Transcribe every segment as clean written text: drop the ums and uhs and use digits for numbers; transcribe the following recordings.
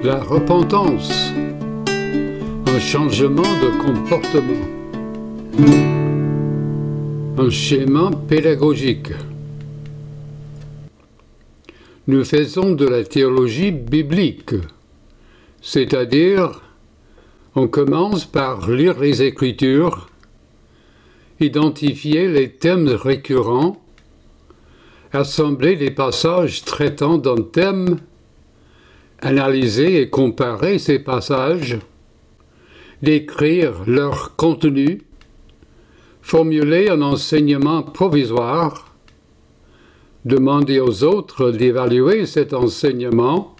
La repentance, un changement de comportement, un schéma pédagogique. Nous faisons de la théologie biblique, c'est-à-dire on commence par lire les Écritures, identifier les thèmes récurrents, assembler les passages traitant d'un thème, analyser et comparer ces passages, décrire leur contenu, formuler un enseignement provisoire, demander aux autres d'évaluer cet enseignement,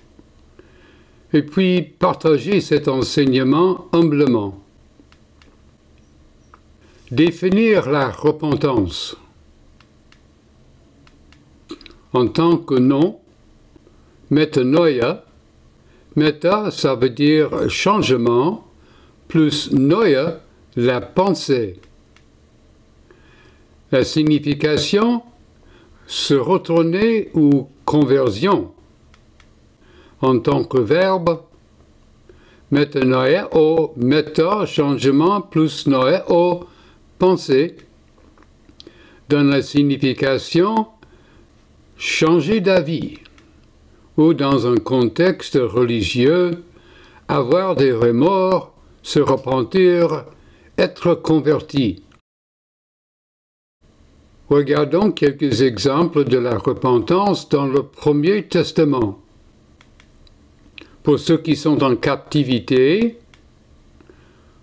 et puis partager cet enseignement humblement. Définir la repentance. En tant que nom, métanoïa. Méta, ça veut dire changement, plus noia, la pensée. La signification, se retourner ou conversion. En tant que verbe, métanoïa, méta, changement, plus noia, pensée. Dans la signification, changer d'avis. Ou dans un contexte religieux, avoir des remords, se repentir, être converti. Regardons quelques exemples de la repentance dans le Premier Testament. Pour ceux qui sont en captivité,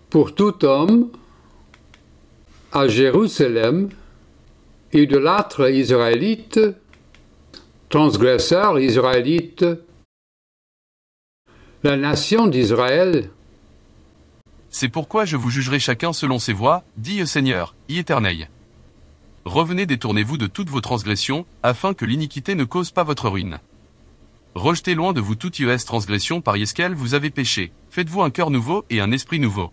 pour tout homme, à Jérusalem, idolâtre israélite, transgresseurs israélites, la nation d'Israël. C'est pourquoi je vous jugerai chacun selon ses voies, dit le Seigneur, Éternel. Revenez, détournez-vous de toutes vos transgressions, afin que l'iniquité ne cause pas votre ruine. Rejetez loin de vous toute transgression par laquelle vous avez péché. Faites-vous un cœur nouveau et un esprit nouveau.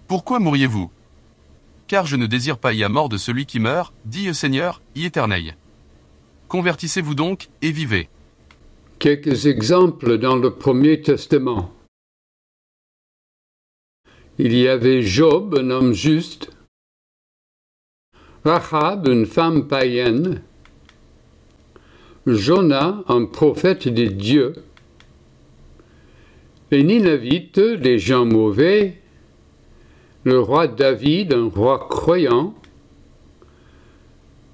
Pourquoi mourriez-vous? Car je ne désire pas la mort de celui qui meurt, dit le Seigneur, Éternel. Convertissez-vous donc, et vivez. Quelques exemples dans le Premier Testament. Il y avait Job, un homme juste, Rahab, une femme païenne, Jonas, un prophète de Dieu, les Ninavites, des gens mauvais, le roi David, un roi croyant,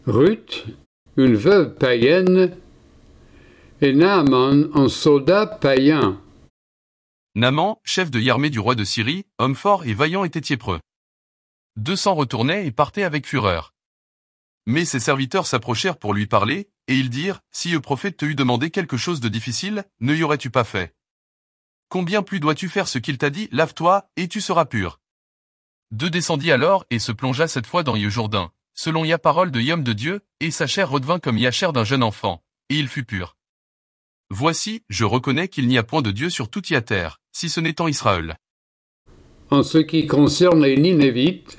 Ruth, une veuve païenne, et Naaman, un soldat païen. Naaman, chef de l'armée du roi de Syrie, homme fort et vaillant, était lépreux. 200 retournaient et partaient avec fureur. Mais ses serviteurs s'approchèrent pour lui parler, et ils dirent, « Si le prophète te eût demandé quelque chose de difficile, ne y aurais-tu pas fait? Combien plus dois-tu faire ce qu'il t'a dit, lave-toi, et tu seras pur. » 2 descendit alors et se plongea cette fois dans le Jourdain, selon la parole de l'homme de Dieu, et sa chair redevint comme la chair d'un jeune enfant, et il fut pur. Voici, je reconnais qu'il n'y a point de Dieu sur toute la terre, si ce n'est en Israël. En ce qui concerne les Ninivites,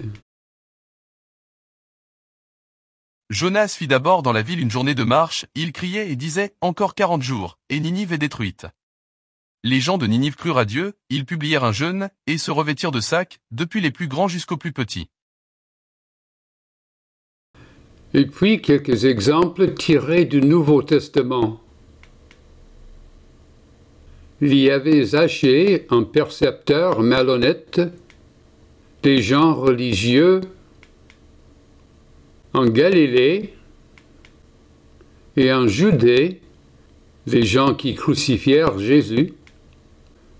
Jonas fit d'abord dans la ville une journée de marche, il criait et disait, encore 40 jours, et Ninive est détruite. Les gens de Ninive crurent à Dieu, ils publièrent un jeûne, et se revêtirent de sacs, depuis les plus grands jusqu'aux plus petits. et puis quelques exemples tirés du Nouveau Testament. Il y avait Zachée, un percepteur malhonnête, des gens religieux en Galilée et en Judée, les gens qui crucifièrent Jésus,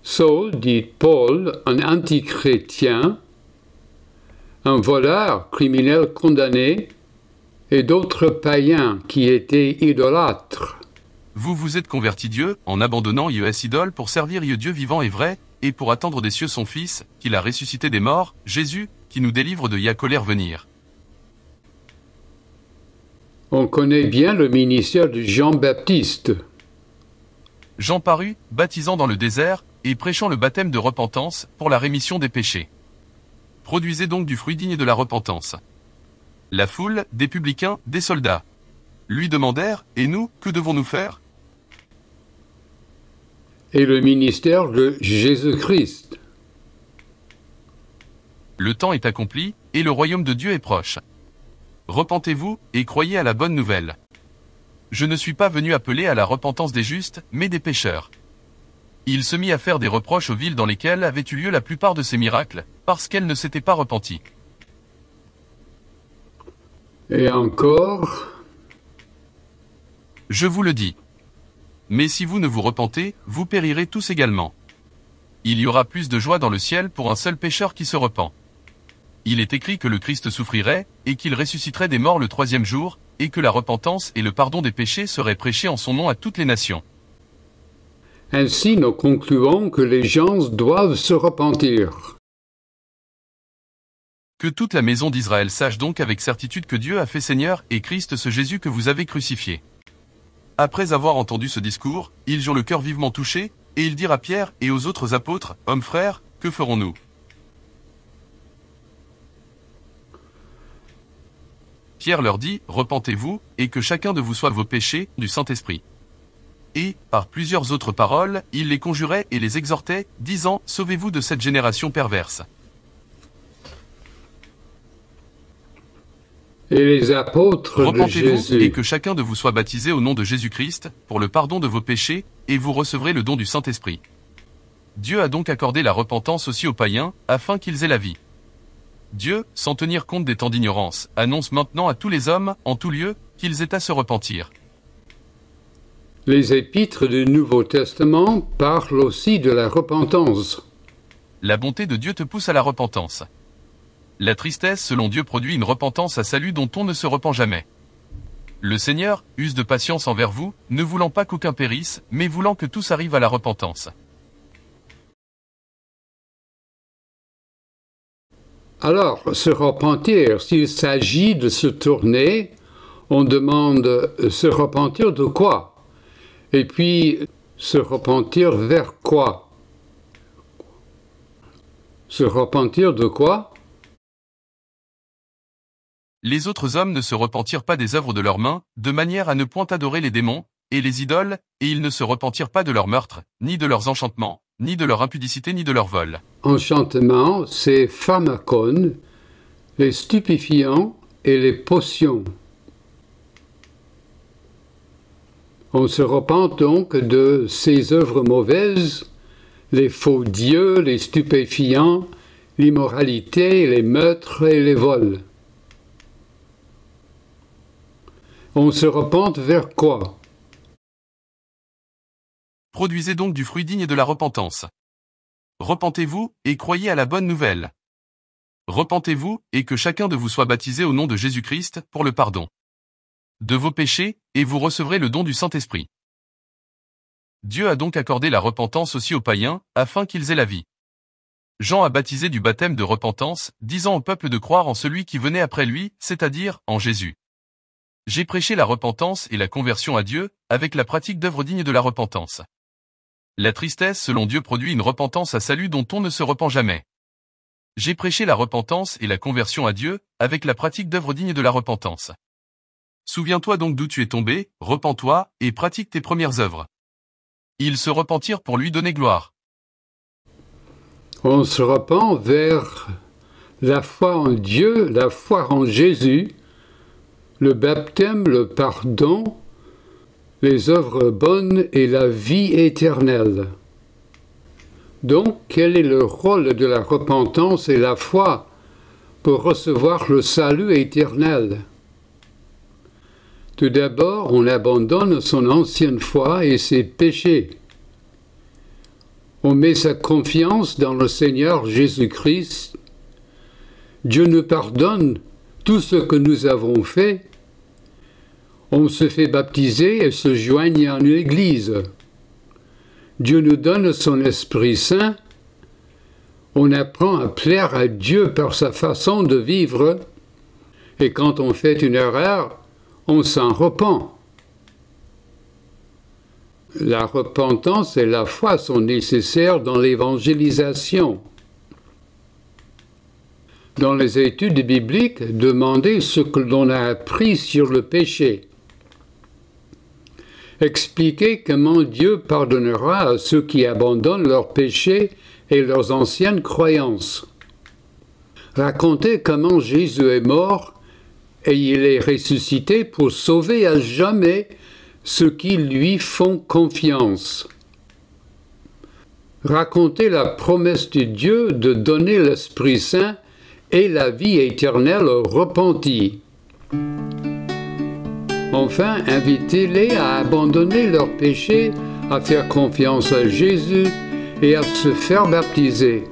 Saul, dit Paul, un antichrétien, un voleur criminel condamné, et d'autres païens qui étaient idolâtres. Vous vous êtes convertis Dieu, en abandonnant les idoles pour servir le Dieu vivant et vrai, et pour attendre des cieux son Fils, qu'il a ressuscité des morts, Jésus, qui nous délivre de la colère venir. On connaît bien le ministère de Jean-Baptiste. Jean parut, baptisant dans le désert, et prêchant le baptême de repentance, pour la rémission des péchés. Produisez donc du fruit digne de la repentance. La foule, des publicains, des soldats, lui demandèrent, et nous, que devons-nous faire? et le ministère de Jésus-Christ. Le temps est accompli, et le royaume de Dieu est proche. Repentez-vous, et croyez à la bonne nouvelle. Je ne suis pas venu appeler à la repentance des justes, mais des pécheurs. Il se mit à faire des reproches aux villes dans lesquelles avaient eu lieu la plupart de ces miracles, parce qu'elles ne s'étaient pas repenties. Et encore, Je vous le dis. Mais si vous ne vous repentez, vous périrez tous également. Il y aura plus de joie dans le ciel pour un seul pécheur qui se repent. Il est écrit que le Christ souffrirait, et qu'il ressusciterait des morts le troisième jour, et que la repentance et le pardon des péchés seraient prêchés en son nom à toutes les nations. ainsi nous concluons que les gens doivent se repentir. Que toute la maison d'Israël sache donc avec certitude que Dieu a fait Seigneur et Christ ce Jésus que vous avez crucifié. Après avoir entendu ce discours, ils eurent le cœur vivement touché, et ils dirent à Pierre et aux autres apôtres, « Hommes frères, que ferons-nous » Pierre leur dit, « Repentez-vous, et que chacun de vous soit vos péchés, du Saint-Esprit. » Et, par plusieurs autres paroles, il les conjurait et les exhortait, disant, « Sauvez-vous de cette génération perverse. » Et les apôtres de Repentez-vous, Jésus. et que chacun de vous soit baptisé au nom de Jésus-Christ, pour le pardon de vos péchés, et vous recevrez le don du Saint-Esprit. Dieu a donc accordé la repentance aussi aux païens, afin qu'ils aient la vie. Dieu, sans tenir compte des temps d'ignorance, annonce maintenant à tous les hommes, en tout lieu, qu'ils aient à se repentir. Les épîtres du Nouveau Testament parlent aussi de la repentance. La bonté de Dieu te pousse à la repentance. La tristesse selon Dieu produit une repentance à salut dont on ne se repent jamais. Le Seigneur use de patience envers vous, ne voulant pas qu'aucun périsse, mais voulant que tous arrivent à la repentance. Alors, se repentir, s'il s'agit de se tourner, on demande se repentir de quoi? Et puis, se repentir vers quoi? Se repentir de quoi? Les autres hommes ne se repentirent pas des œuvres de leurs mains, de manière à ne point adorer les démons, et les idoles, et ils ne se repentirent pas de leurs meurtres, ni de leurs enchantements, ni de leur impudicité, ni de leur vol. Enchantement, c'est pharmacone, les stupéfiants et les potions. On se repent donc de ces œuvres mauvaises, les faux dieux, les stupéfiants, l'immoralité, les meurtres et les vols. On se repent vers quoi? Produisez donc du fruit digne de la repentance. Repentez-vous, et croyez à la bonne nouvelle. Repentez-vous, et que chacun de vous soit baptisé au nom de Jésus-Christ, pour le pardon de vos péchés, et vous recevrez le don du Saint-Esprit. Dieu a donc accordé la repentance aussi aux païens, afin qu'ils aient la vie. Jean a baptisé du baptême de repentance, disant au peuple de croire en celui qui venait après lui, c'est-à-dire, en Jésus. J'ai prêché la repentance et la conversion à Dieu, avec la pratique d'œuvres dignes de la repentance. La tristesse selon Dieu produit une repentance à salut dont on ne se repent jamais. J'ai prêché la repentance et la conversion à Dieu, avec la pratique d'œuvres dignes de la repentance. Souviens-toi donc d'où tu es tombé, repens-toi, et pratique tes premières œuvres. Ils se repentirent pour lui donner gloire. On se repent vers la foi en Dieu, la foi en Jésus, le baptême, le pardon, les œuvres bonnes et la vie éternelle. Donc, quel est le rôle de la repentance et la foi pour recevoir le salut éternel? Tout d'abord, on abandonne son ancienne foi et ses péchés. On met sa confiance dans le Seigneur Jésus-Christ. Dieu nous pardonne tout ce que nous avons fait. On se fait baptiser et se joigne en l'Église. Dieu nous donne son Esprit Saint. On apprend à plaire à Dieu par sa façon de vivre. Et quand on fait une erreur, on s'en repent. La repentance et la foi sont nécessaires dans l'évangélisation. Dans les études bibliques, demandez ce que l'on a appris sur le péché. Expliquez comment Dieu pardonnera à ceux qui abandonnent leurs péchés et leurs anciennes croyances. Racontez comment Jésus est mort et il est ressuscité pour sauver à jamais ceux qui lui font confiance. Racontez la promesse de Dieu de donner l'Esprit Saint et la vie éternelle aux repentis. Enfin, invitez-les à abandonner leurs péchés, à faire confiance à Jésus et à se faire baptiser.